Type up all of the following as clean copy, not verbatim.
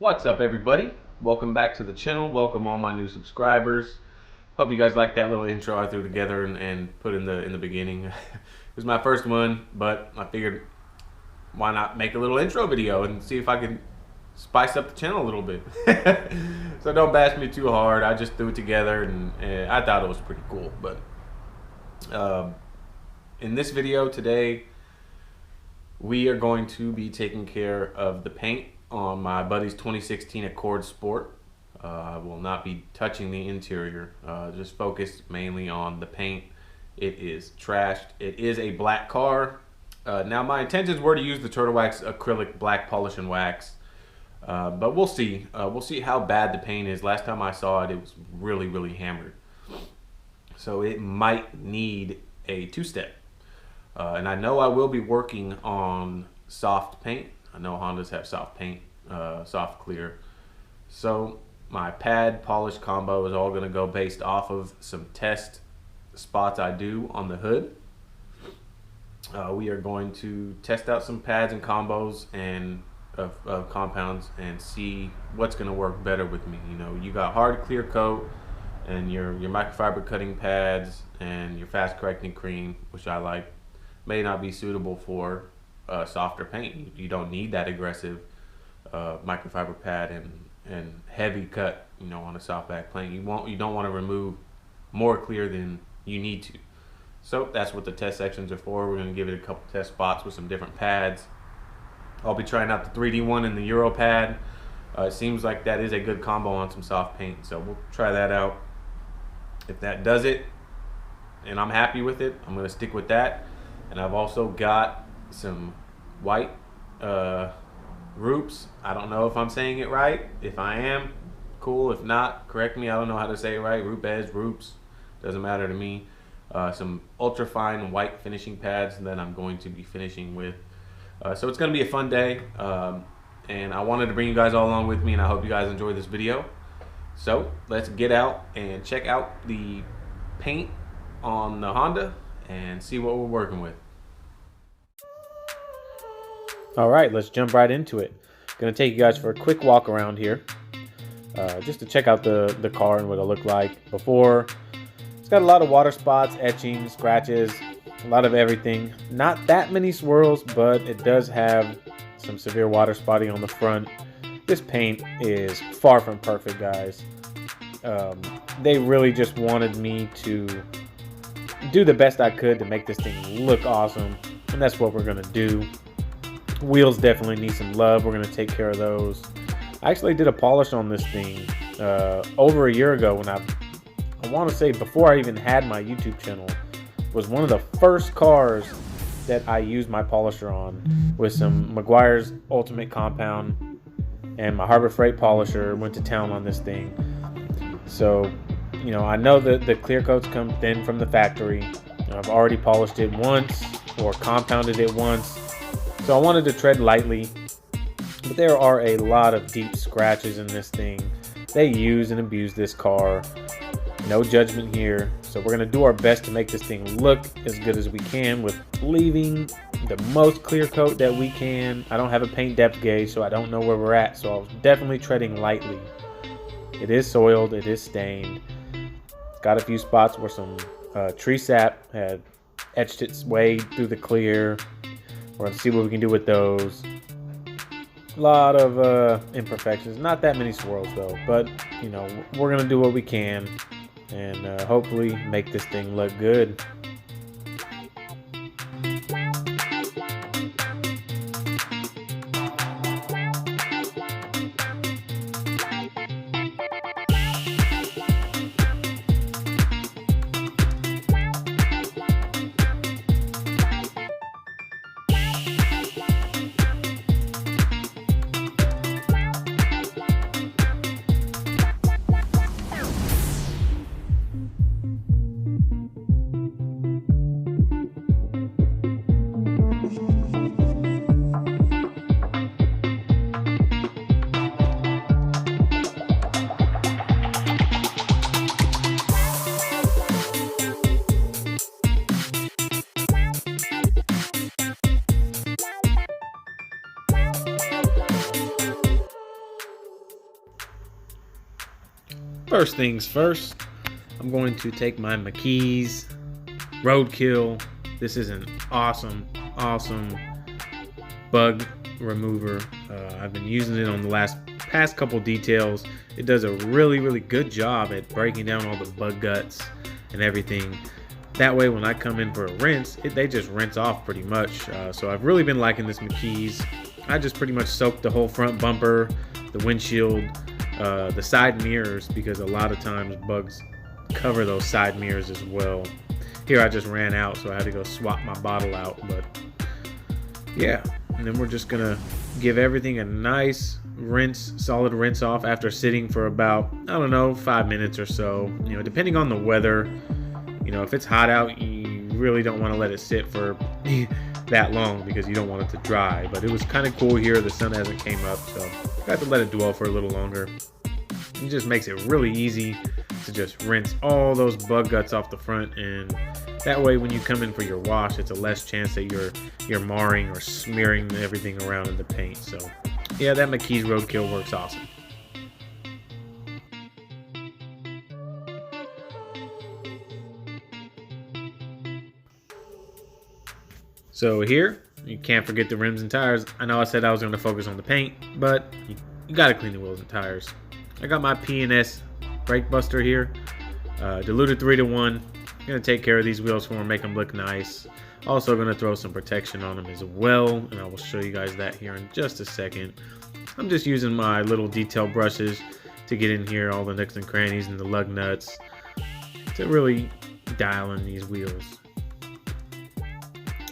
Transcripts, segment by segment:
What's up, everybody? Welcome back to the channel. Welcome all my new subscribers. Hope you guys like that little intro I threw together and put in the beginning. It was my first one, but I figured why not make a little intro video and see if I can spice up the channel a little bit. So don't bash me too hard. I just threw it together and I thought it was pretty cool. But in this video today, we are going to be taking care of the paint on my buddy's 2016 Accord Sport. I will not be touching the interior, just focused mainly on the paint. It is trashed. It is a black car. Now my intentions were to use the Turtle Wax acrylic black polish and wax, but we'll see. We'll see how bad the paint is. Last time I saw it, it was really hammered. So it might need a two-step. And I know I will be working on soft paint. I know Hondas have soft paint, soft clear. So my pad polish combo is all going to go based off of some test spots I do on the hood. We are going to test out some pads and combos and of compounds and see what's going to work better with me. You know, you got hard clear coat and your microfiber cutting pads and your fast correcting cream, which I like, may not be suitable for softer paint. You don't need that aggressive microfiber pad and heavy cut, you know, on a soft back plane. You don't want to remove more clear than you need to. So that's what the test sections are for. We're going to give it a couple test spots with some different pads. I'll be trying out the 3D one and the Euro pad. It seems like that is a good combo on some soft paint, so we'll try that out. If that does it and I'm happy with it, I'm going to stick with that. And I've also got some white Rupes. I don't know if I'm saying it right. If I am, cool. If not, correct me. I don't know how to say it right. Rupes, doesn't matter to me. Some ultra fine white finishing pads that I'm going to be finishing with. So it's going to be a fun day. And I wanted to bring you guys all along with me, and I hope you guys enjoy this video. So let's get out and check out the paint on the Honda and see what we're working with. All right, let's jump right into it. Gonna take you guys for a quick walk around here, just to check out the car and what it'll look like before. It's got a lot of water spots, etching, scratches, a lot of everything. Not that many swirls, but it does have some severe water spotting on the front. This paint is far from perfect, guys. They really just wanted me to do the best I could to make this thing look awesome, and that's what we're gonna do. Wheels definitely need some love. We're gonna take care of those. I actually did a polish on this thing over a year ago when I want to say before I even had my YouTube channel. It was one of the first cars that I used my polisher on with some Meguiar's Ultimate Compound and my Harbor Freight polisher. Went to town on this thing. So, you know, I know that the clear coats come thin from the factory. I've already polished it once or compounded it once. So I wanted to tread lightly, but there are a lot of deep scratches in this thing. They use and abuse this car. No judgment here. So we're gonna do our best to make this thing look as good as we can with leaving the most clear coat that we can. I don't have a paint depth gauge, so I don't know where we're at. So I was definitely treading lightly. It is soiled, it is stained. It's got a few spots where some tree sap had etched its way through the clear. We're gonna see what we can do with those. A lot of imperfections, not that many swirls though, but you know, we're gonna do what we can and hopefully make this thing look good. first things first, I'm going to take my McKee's Roadkill. This is an awesome bug remover. I've been using it on the past couple details. It does a really good job at breaking down all the bug guts and everything. That way when I come in for a rinse, they just rinse off pretty much. So I've really been liking this McKee's. I just pretty much soak the whole front bumper, the windshield, the side mirrors, because a lot of times bugs cover those side mirrors as well. Here I just ran out, so I had to go swap my bottle out, but yeah. And then we're just gonna give everything a nice rinse, solid rinse off after sitting for about, I don't know, 5 minutes or so. You know, depending on the weather. You know, if it's hot out, you really don't want to let it sit for that long because you don't want it to dry. But it was kind of cool here. The sun hasn't came up, so I got to let it dwell for a little longer. It just makes it really easy to just rinse all those bug guts off the front, and that way when you come in for your wash, it's a less chance that you're marring or smearing everything around in the paint. So yeah, that McKee's Roadkill works awesome. So here, you can't forget the rims and tires. I know I said I was going to focus on the paint, but you got to clean the wheels and tires. I got my P&S brake buster here, diluted 3-to-1. I'm going to take care of these wheels for them, make them look nice. Also going to throw some protection on them as well, and I will show you guys that here in just a second. I'm just using my little detail brushes to get in here, all the nooks and crannies and the lug nuts, to really dial in these wheels.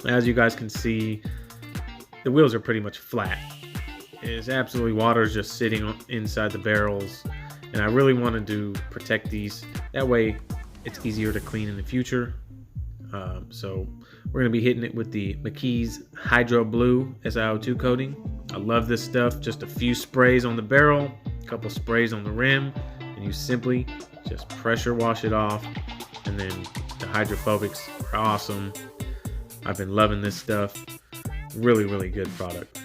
As you guys can see, the wheels are pretty much flat. It's absolutely water is just sitting inside the barrels, and I really wanted to protect these. That way it's easier to clean in the future. So we're going to be hitting it with the McKee's Hydro Blue SiO2 coating. I love this stuff. Just a few sprays on the barrel, a couple sprays on the rim, and you simply just pressure wash it off. And then the hydrophobics are awesome. I've been loving this stuff. Really good product.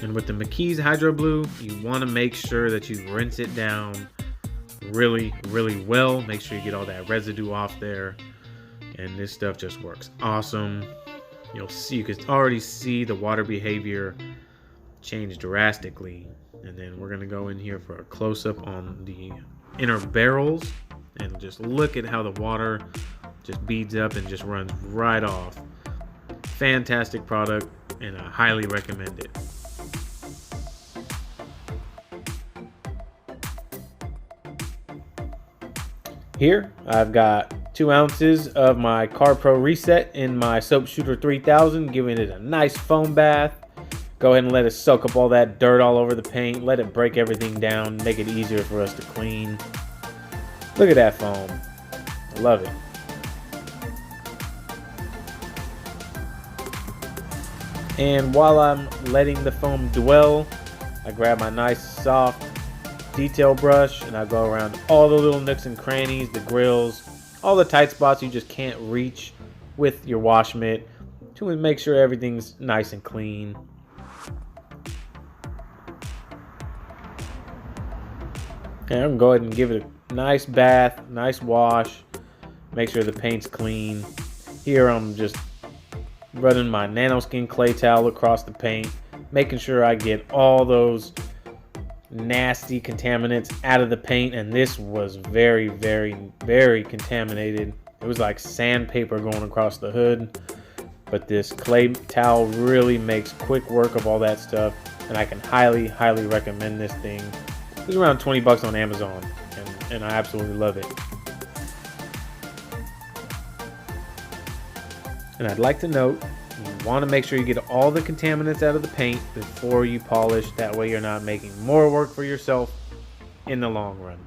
And with the McKee's Hydro Blue, you want to make sure that you rinse it down really well. Make sure you get all that residue off there. And this stuff just works awesome. You can already see the water behavior change drastically. And then we're going to go in here for a close-up on the inner barrels. And just look at how the water just beads up and just runs right off. Fantastic product, and I highly recommend it. Here I've got 2 ounces of my CarPro Reset in my Soap Shooter 3000, giving it a nice foam bath. Go ahead and let it soak up all that dirt all over the paint. Let it break everything down, make it easier for us to clean. Look at that foam. I love it. And while I'm letting the foam dwell, I grab my nice soft detail brush and I go around all the little nooks and crannies, the grills, all the tight spots you just can't reach with your wash mitt to make sure everything's nice and clean. And I'm going to go ahead and give it a nice bath, nice wash, make sure the paint's clean. Here I'm just running my Nanoskin clay towel across the paint, making sure I get all those nasty contaminants out of the paint. And this was very contaminated. It was like sandpaper going across the hood, but this clay towel really makes quick work of all that stuff, and I can highly recommend this thing. It's around 20 bucks on Amazon, and I absolutely love it. And I'd like to note, you want to make sure you get all the contaminants out of the paint before you polish. That way you're not making more work for yourself in the long run.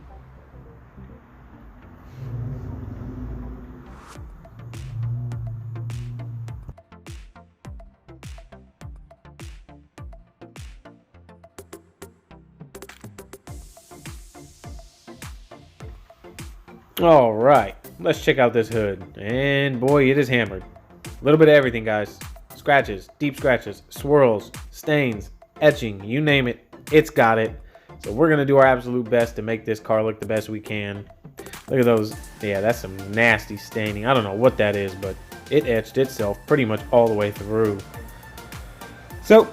All right, let's check out this hood. And boy, it is hammered. A little bit of everything, guys. Scratches, deep scratches, swirls, stains, etching, you name it, it's got it. So we're going to do our absolute best to make this car look the best we can. Look at those. Yeah, that's some nasty staining. I don't know what that is, but it etched itself pretty much all the way through. So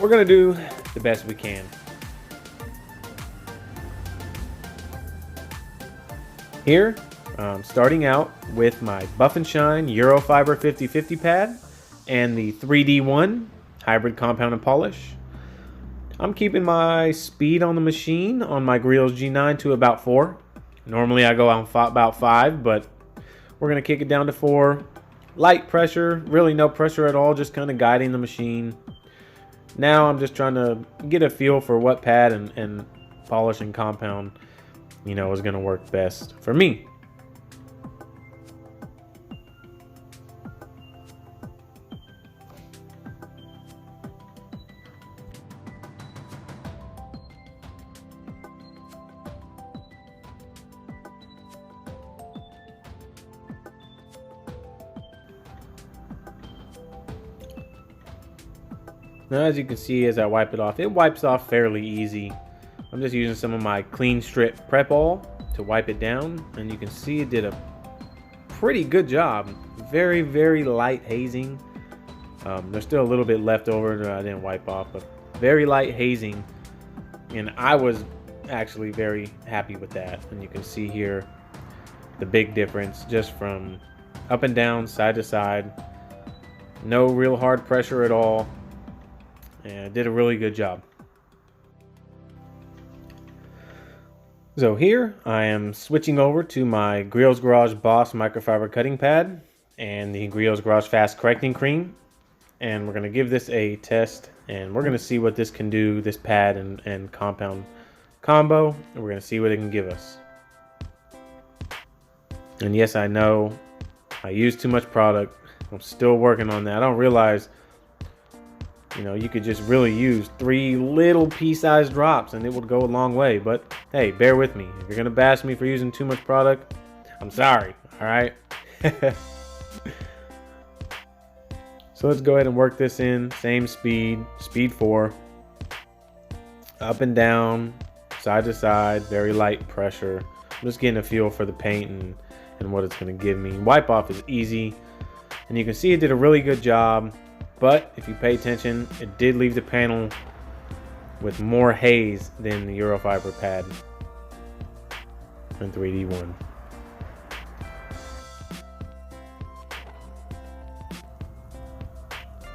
we're going to do the best we can. Here, starting out with my Buff and Shine Eurofiber 50/50 pad and the 3D1 hybrid compound and polish. I'm keeping my speed on the machine on my Griot's G9 to about 4. Normally I go out about 5, but we're going to kick it down to 4. Light pressure, really no pressure at all, just kind of guiding the machine. Now I'm just trying to get a feel for what pad and polish and compound, you know, is going to work best for me. Now, as you can see, as I wipe it wipes off fairly easy. I'm just using some of my Clean Strip Prep All to wipe it down, and you can see it did a pretty good job. Very, very light hazing. There's still a little bit left over that I didn't wipe off, but very light hazing, and I was actually very happy with that. And you can see here the big difference just from up and down, side to side. No real hard pressure at all. And it did a really good job. So here I am switching over to my Griot's Garage Boss microfiber cutting pad and the Griot's Garage Fast Correcting Cream. And we're going to give this a test, and we're going to see what this can do, this pad and compound combo, and we're going to see what it can give us. And yes, I know I use too much product. I'm still working on that. I don't realize, you know, you could just really use 3 little pea-sized drops and it would go a long way. But hey, bear with me. If you're gonna bash me for using too much product, I'm sorry. All right. So let's go ahead and work this in. Same speed, speed 4. Up and down, side to side, very light pressure. I'm just getting a feel for the paint and what it's gonna give me. Wipe off is easy, and you can see it did a really good job. But if you pay attention, it did leave the panel with more haze than the Eurofiber pad and 3D1.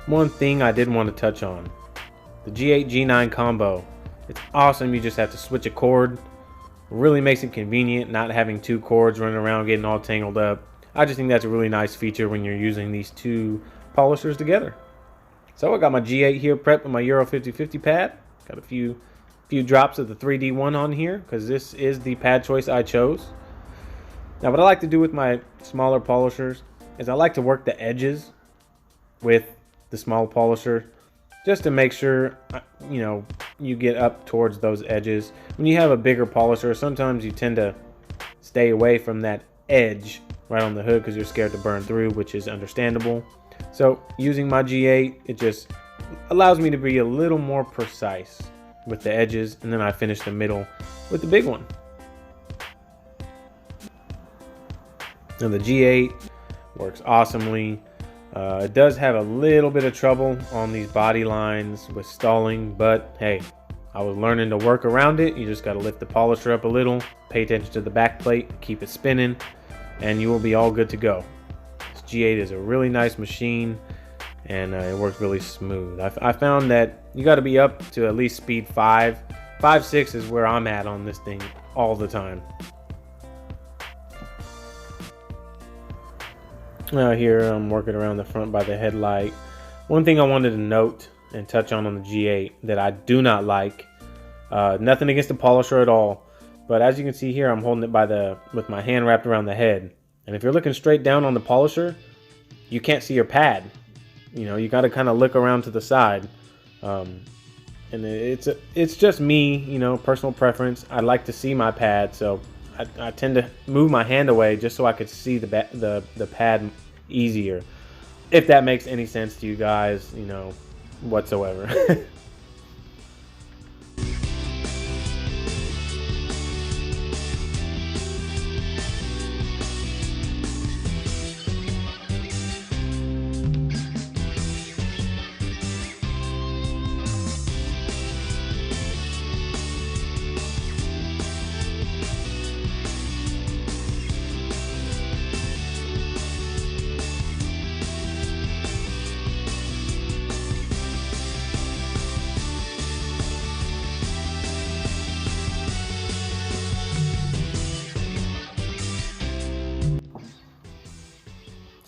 One thing I did want to touch on, the G8 G9 combo. It's awesome. You just have to switch a cord. It really makes it convenient not having 2 cords running around getting all tangled up. I just think that's a really nice feature when you're using these 2 polishers together. So I got my G8 here prepped with my Euro 50/50 pad. Got a few drops of the 3D1 on here because this is the pad choice I chose. Now what I like to do with my smaller polishers is I like to work the edges with the small polisher just to make sure, you know, you get up towards those edges. When you have a bigger polisher, sometimes you tend to stay away from that edge right on the hood because you're scared to burn through, which is understandable. So using my G8, it just allows me to be a little more precise with the edges, and then I finish the middle with the big one. Now the G8 works awesomely. It does have a little bit of trouble on these body lines with stalling, but hey, I was learning to work around it. You just got to lift the polisher up a little, pay attention to the back plate, keep it spinning, and you will be all good to go. G8 is a really nice machine, and it works really smooth. I found that you got to be up to at least speed 5. 5.6 is where I'm at on this thing all the time. Now here I'm working around the front by the headlight. One thing I wanted to note and touch on the G8 that I do not like, nothing against the polisher at all, but as you can see here, I'm holding it with my hand wrapped around the head. And if you're looking straight down on the polisher, you can't see your pad. You know, you got to kind of look around to the side. And it's just me, you know, personal preference. I like to see my pad, so I tend to move my hand away just so I could see the pad easier. If that makes any sense to you guys, you know, whatsoever.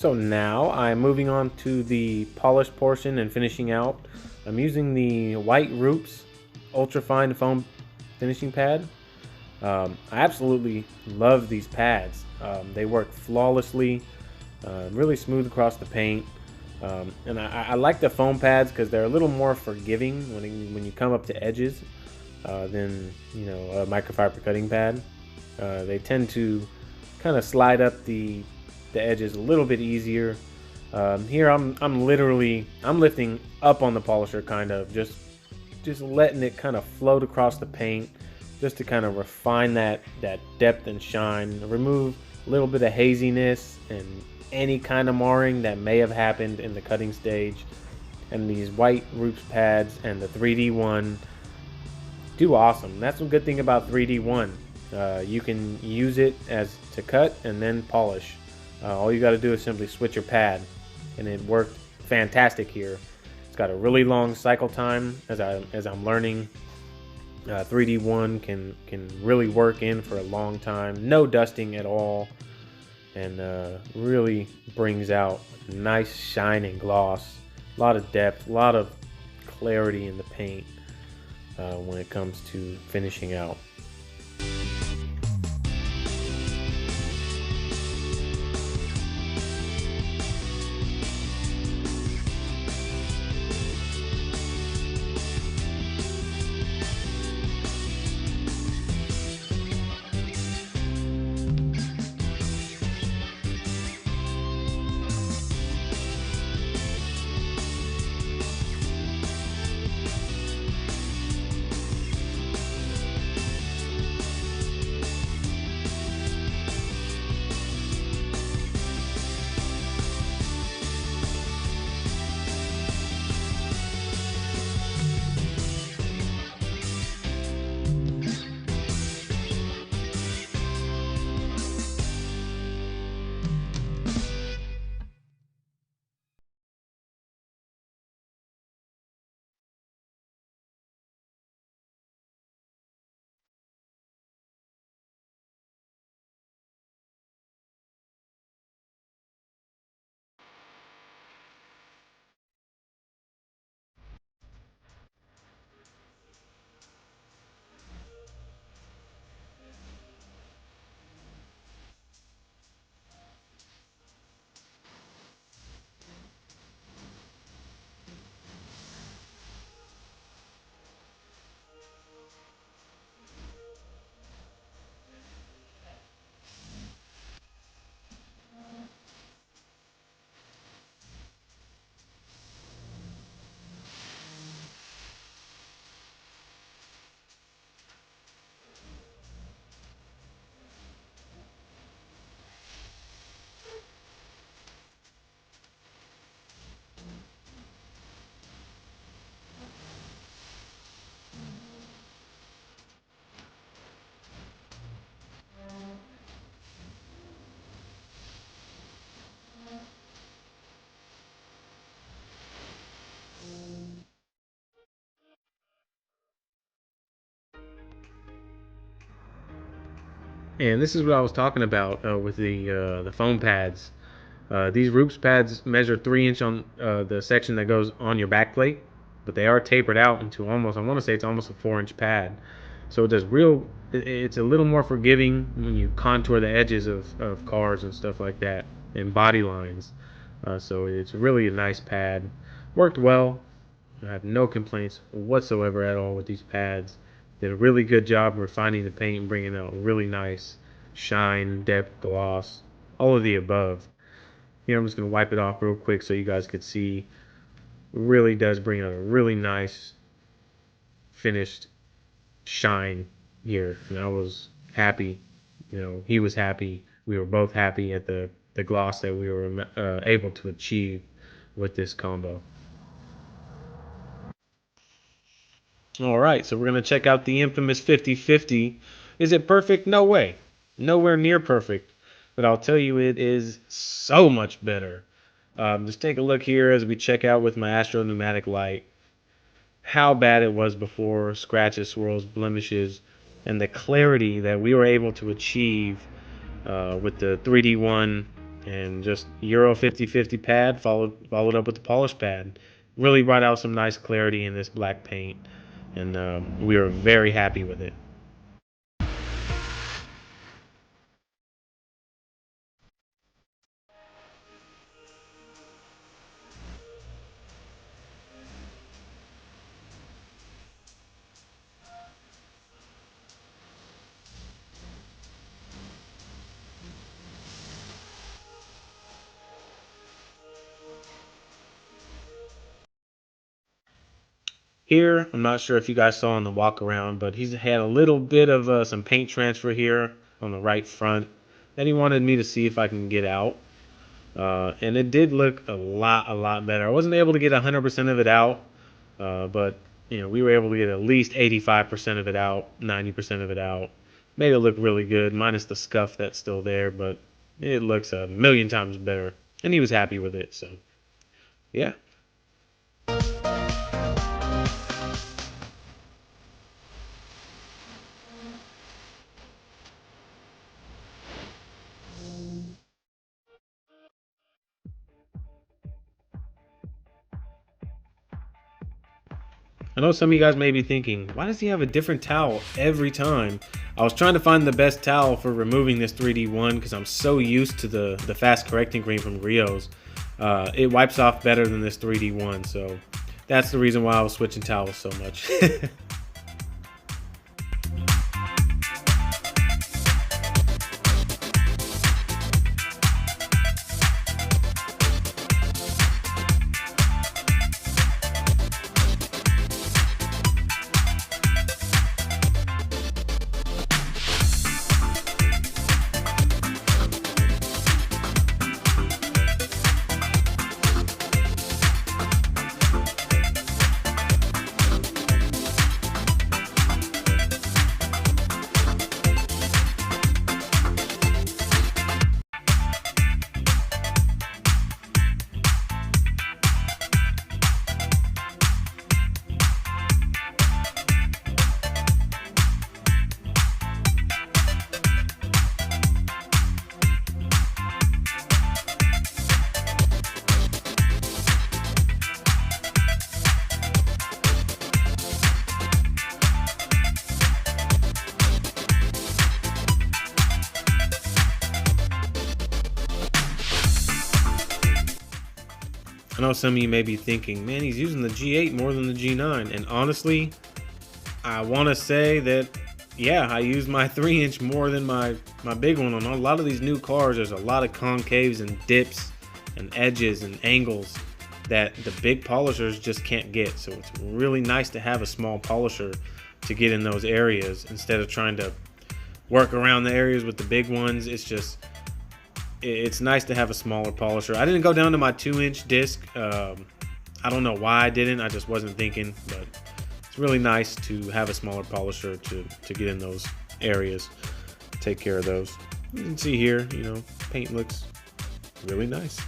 So now I'm moving on to the polished portion and finishing out. I'm using the White Roops Ultra Fine Foam finishing pad. I absolutely love these pads. They work flawlessly, really smooth across the paint. And I like the foam pads because they're a little more forgiving when you come up to edges than a microfiber cutting pad. They tend to kind of slide up the edges a little bit easier. Here I'm literally lifting up on the polisher, kind of just letting it kind of float across the paint, just to kind of refine that depth and shine, remove a little bit of haziness and any kind of marring that may have happened in the cutting stage. And these White Roops pads and the 3D one do awesome. That's one good thing about 3D one. You can use it as to cut and then polish. All you got to do is simply switch your pad, and it worked fantastic here. It's got a really long cycle time, as I'm learning. 3D one can really work in for a long time, no dusting at all, and really brings out a nice shine and gloss. A lot of depth, a lot of clarity in the paint when it comes to finishing out. And this is what I was talking about with the foam pads. These Roops pads measure 3 inch on the section that goes on your back plate, but they are tapered out into almost, I want to say it's almost a 4 inch pad. So it does it's a little more forgiving when you contour the edges of cars and stuff like that, and body lines. So it's really a nice pad. Worked well. I have no complaints whatsoever at all with these pads. Did a really good job refining the paint and bringing out really nice shine, depth, gloss, all of the above. Here I'm just going to wipe it off real quick so you guys could see. Really does bring out a really nice finished shine here. And I was happy. He was happy. We were both happy at the gloss that we were able to achieve with this combo. All right, so we're going to check out the infamous 50/50. Is it perfect? No way. Nowhere near perfect. But I'll tell you, it is so much better. Just take a look here as we check out with my Astro Pneumatic Light how bad it was before, scratches, swirls, blemishes, and the clarity that we were able to achieve with the 3D one and just Euro 50/50 pad followed up with the polish pad. Really brought out some nice clarity in this black paint, and we were very happy with it. Here, I'm not sure if you guys saw on the walk around, but he's had a little bit of some paint transfer here on the right front that he wanted me to see if I can get out. And it did look a lot better. I wasn't able to get 100% of it out, but we were able to get at least 85% of it out, 90% of it out. Made it look really good, minus the scuff that's still there, but it looks a million times better. And he was happy with it, so yeah. I know some of you guys may be thinking, why does he have a different towel every time? I was trying to find the best towel for removing this 3D1 because I'm so used to the fast correcting cream from Rio's. It wipes off better than this 3D1, so that's the reason why I was switching towels so much. I know some of you may be thinking, man, he's using the G8 more than the G9. And honestly, I want to say that, yeah, I use my 3-inch more than my big one. On a lot of these new cars, there's a lot of concaves and dips and edges and angles that the big polishers just can't get. So it's really nice to have a small polisher to get in those areas instead of trying to work around the areas with the big ones. It's nice to have a smaller polisher. I didn't go down to my 2-inch disc. I don't know why I didn't. I just wasn't thinking, but it's really nice to have a smaller polisher to get in those areas, take care of those. You can see here, paint looks really nice.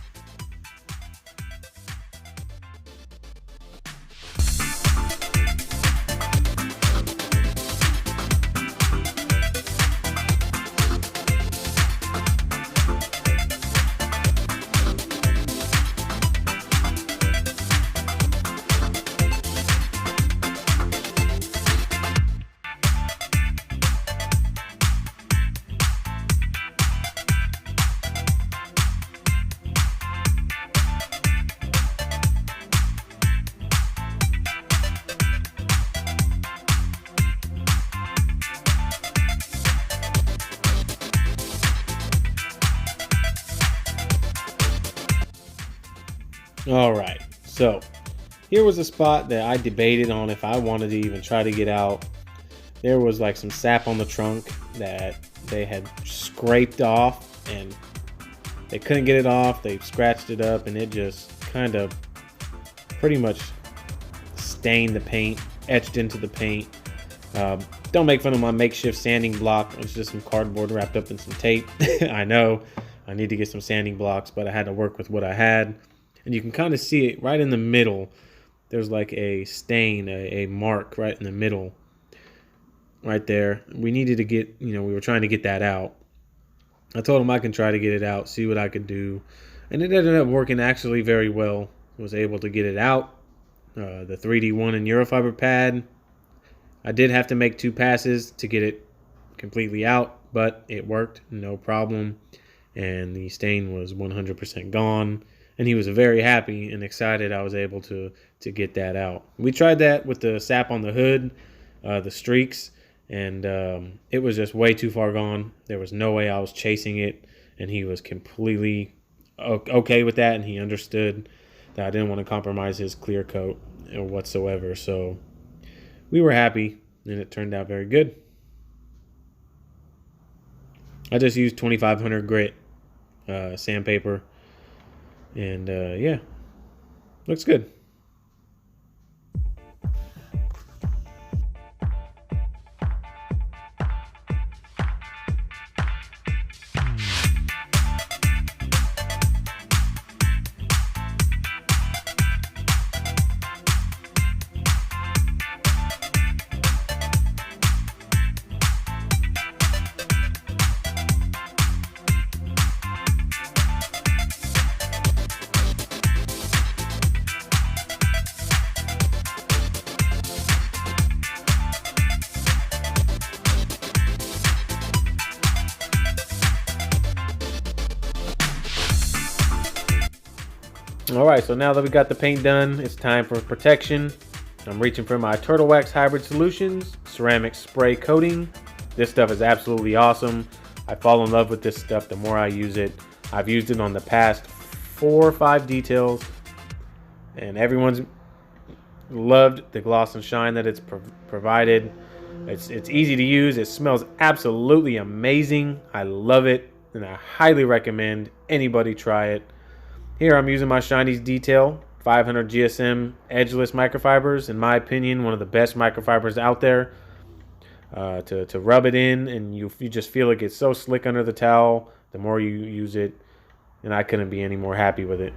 All right, so here was a spot that I debated on if I wanted to even try to get out. There was like some sap on the trunk that they had scraped off and they couldn't get it off. They scratched it up and it just kind of pretty much stained the paint, etched into the paint. Don't make fun of my makeshift sanding block. It's just some cardboard wrapped up in some tape. I know I need to get some sanding blocks, but I had to work with what I had. And you can kind of see it right in the middle. There's like a stain, a mark right in the middle, right there. We needed to get, we were trying to get that out. I told him I can try to get it out, see what I could do. And it ended up working actually very well. Was able to get it out. The 3D1 and Eurofiber pad. I did have to make 2 passes to get it completely out, but it worked, no problem. And the stain was 100% gone. And he was very happy and excited I was able to get that out. We tried that with the sap on the hood, the streaks, and it was just way too far gone. There was no way I was chasing it, and he was completely okay with that, and he understood that I didn't want to compromise his clear coat or whatsoever. So we were happy, and it turned out very good. I just used 2500 grit sandpaper, and yeah, looks good. All right, so now that we got the paint done, it's time for protection. I'm reaching for my Turtle Wax Hybrid Solutions ceramic spray coating. This stuff is absolutely awesome. I fall in love with this stuff the more I use it. I've used it on the past 4 or 5 details, and everyone's loved the gloss and shine that it's provided. It's easy to use. It smells absolutely amazing. I love it, and I highly recommend anybody try it. Here I'm using my Shiny's Detail 500 GSM edgeless microfibers. In my opinion, one of the best microfibers out there. To rub it in, and you just feel it gets so slick under the towel the more you use it, and I couldn't be any more happy with it.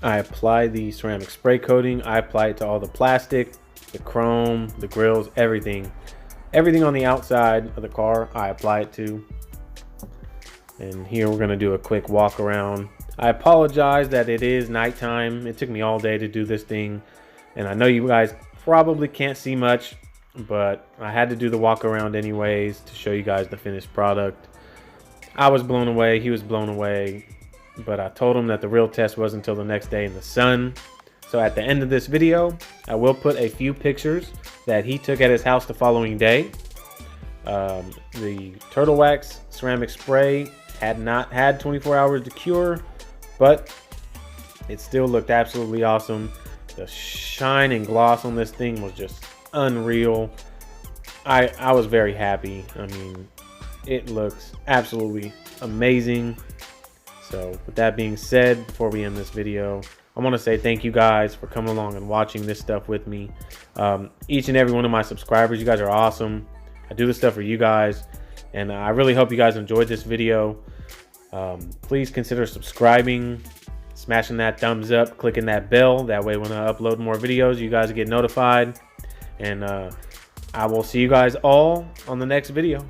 I apply the ceramic spray coating. I apply it to all the plastic, the chrome, the grills, everything. Everything on the outside of the car, I apply it to. And here we're gonna do a quick walk around. I apologize that it is nighttime. It took me all day to do this thing. And I know you guys probably can't see much, but I had to do the walk around anyways to show you guys the finished product. I was blown away, he was blown away. But I told him that the real test wasn't until the next day in the sun. So at the end of this video, I will put a few pictures that he took at his house the following day. The Turtle Wax ceramic spray had not had 24 hours to cure, but it still looked absolutely awesome. The shine and gloss on this thing was just unreal. I was very happy. I mean, it looks absolutely amazing. So with that being said, before we end this video, I want to say thank you guys for coming along and watching this stuff with me. Each and every one of my subscribers, you guys are awesome. I do this stuff for you guys, and I really hope you guys enjoyed this video. Please consider subscribing, smashing that thumbs up, clicking that bell. That way when I upload more videos, you guys get notified. And I will see you guys all on the next video.